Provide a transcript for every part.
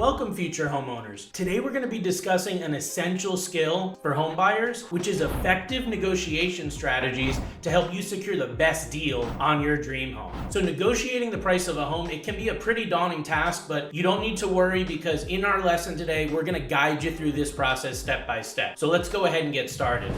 Welcome, future homeowners. Today we're going to be discussing an essential skill for home buyers, which is effective negotiation strategies to help you secure the best deal on your dream home. So negotiating the price of a home, it can be a pretty daunting task, but you don't need to worry because in our lesson today, we're going to guide you through this process step by step. So let's go ahead and get started.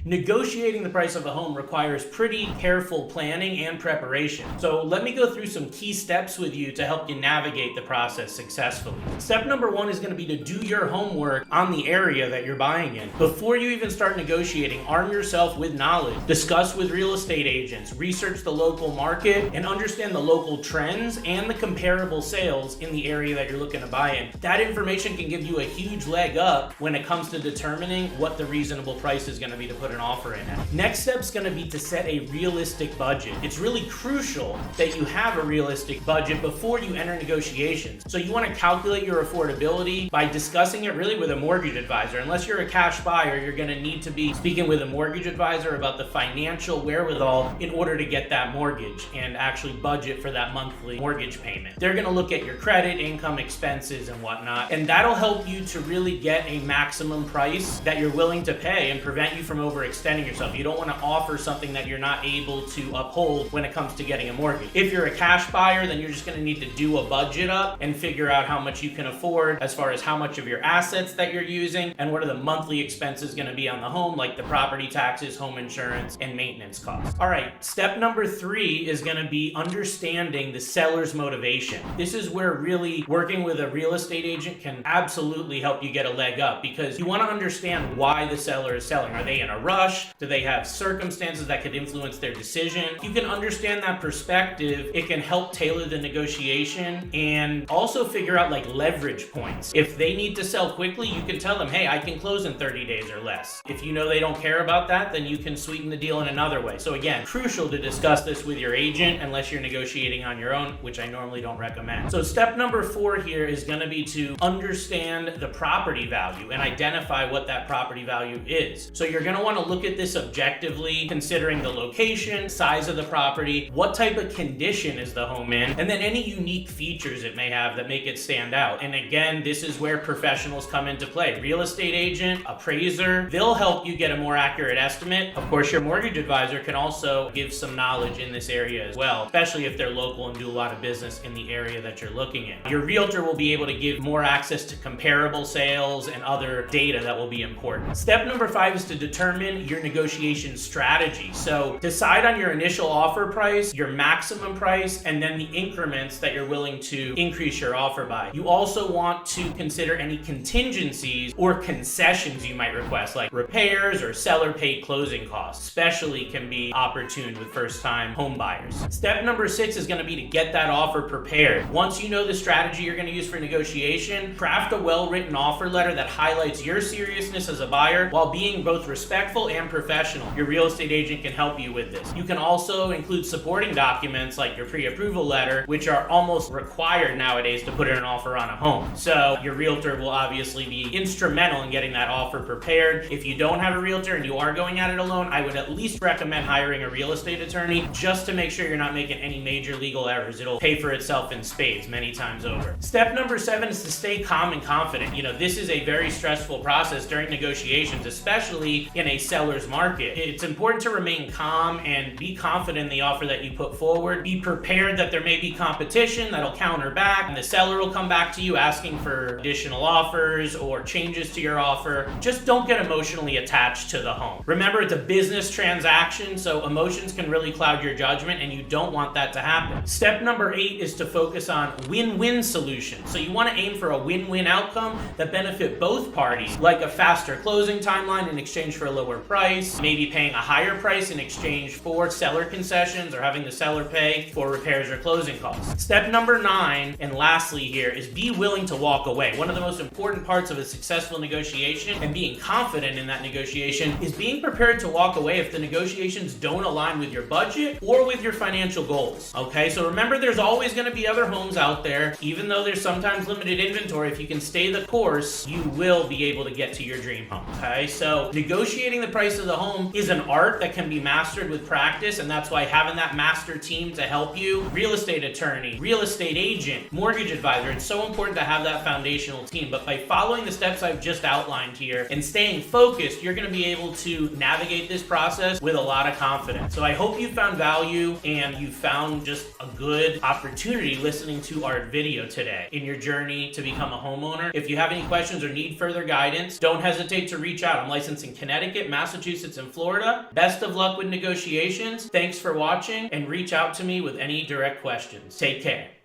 Negotiating the price of a home requires pretty careful planning and preparation. So let me go through some key steps with you to help you navigate the process successfully. Step number one is going to be to do your homework on the area that you're buying in. Before you even start negotiating, arm yourself with knowledge. Discuss with real estate agents, research the local market, and understand the local trends and the comparable sales in the area that you're looking to buy in. That information can give you a huge leg up when it comes to determining what the reasonable price is going to be to put an offer in it. Next step's going to be to set a realistic budget. It's really crucial that you have a realistic budget before you enter negotiations. So you want to calculate your affordability by discussing it really with a mortgage advisor. Unless you're a cash buyer, you're going to need to be speaking with a mortgage advisor about the financial wherewithal in order to get that mortgage and actually budget for that monthly mortgage payment. They're going to look at your credit, income, expenses, and whatnot, and that'll help you to really get a maximum price that you're willing to pay and prevent you from overextending yourself. You don't want to offer something that you're not able to uphold when it comes to getting a mortgage. If you're a cash buyer, then you're just going to need to do a budget up and figure out how much you can afford as far as how much of your assets that you're using and what are the monthly expenses going to be on the home, like the property taxes, home insurance, and maintenance costs. All right, step number 3 is going to be understanding the seller's motivation. This is where really working with a real estate agent can absolutely help you get a leg up because you want to understand why the seller is selling. Are they in a rush? Do they have circumstances that could influence their decision? If you can understand that perspective, it can help tailor the negotiation and also figure out like leverage points. If they need to sell quickly, you can tell them, hey, I can close in 30 days or less. If you know they don't care about that, then you can sweeten the deal in another way. So again, crucial to discuss this with your agent unless you're negotiating on your own, which I normally don't recommend. So step number 4 here is going to be to understand the property value and identify what that property value is. So you're going to want to look at this objectively, considering the location, size of the property, what type of condition is the home in, and then any unique features it may have that make it stand out. And again, this is where professionals come into play. Real estate agent, appraiser, they'll help you get a more accurate estimate. Of course, your mortgage advisor can also give some knowledge in this area as well, especially if they're local and do a lot of business in the area that you're looking at. Your realtor will be able to give more access to comparable sales and other data that will be important. Step number 5 is to determine your negotiation strategy. So decide on your initial offer price, your maximum price, and then the increments that you're willing to increase your offer by. You also want to consider any contingencies or concessions you might request, like repairs or seller paid closing costs, especially can be opportune with first-time home buyers. Step number 6 is going to be to get that offer prepared. Once you know the strategy you're going to use for negotiation, craft a well-written offer letter that highlights your seriousness as a buyer while being both respectful and professional. Your real estate agent can help you with this. You can also include supporting documents like your pre-approval letter, which are almost required nowadays to put in an offer on a home. So your realtor will obviously be instrumental in getting that offer prepared. If you don't have a realtor and you are going at it alone, I would at least recommend hiring a real estate attorney just to make sure you're not making any major legal errors. It'll pay for itself in spades many times over. Step number 7 is to stay calm and confident. This is a very stressful process during negotiations, especially in a seller's market. It's important to remain calm and be confident in the offer that you put forward. Be prepared that there may be competition that'll counter back, and the seller will come back to you asking for additional offers or changes to your offer. Just don't get emotionally attached to the home. Remember, it's a business transaction, so emotions can really cloud your judgment, and you don't want that to happen. Step number 8 is to focus on win-win solutions. So you want to aim for a win-win outcome that benefit both parties, like a faster closing timeline in exchange for a lower price, maybe paying a higher price in exchange for seller concessions or having the seller pay for repairs or closing costs. Step number 9, and lastly here, is be willing to walk away. One of the most important parts of a successful negotiation and being confident in that negotiation is being prepared to walk away if the negotiations don't align with your budget or with your financial goals. Okay, so remember, there's always going to be other homes out there. Even though there's sometimes limited inventory, if you can stay the course, you will be able to get to your dream home. Okay, so negotiating the the price of the home is an art that can be mastered with practice, and that's why having that master team to help you, real estate attorney, real estate agent, mortgage advisor, it's so important to have that foundational team. But by following the steps I've just outlined here and staying focused, you're going to be able to navigate this process with a lot of confidence. So I hope you found value and you found just a good opportunity listening to our video today in your journey to become a homeowner. If you have any questions or need further guidance, don't hesitate to reach out. I'm licensed in Connecticut, Massachusetts, and Florida. Best of luck with negotiations. Thanks for watching, and reach out to me with any direct questions. Take care.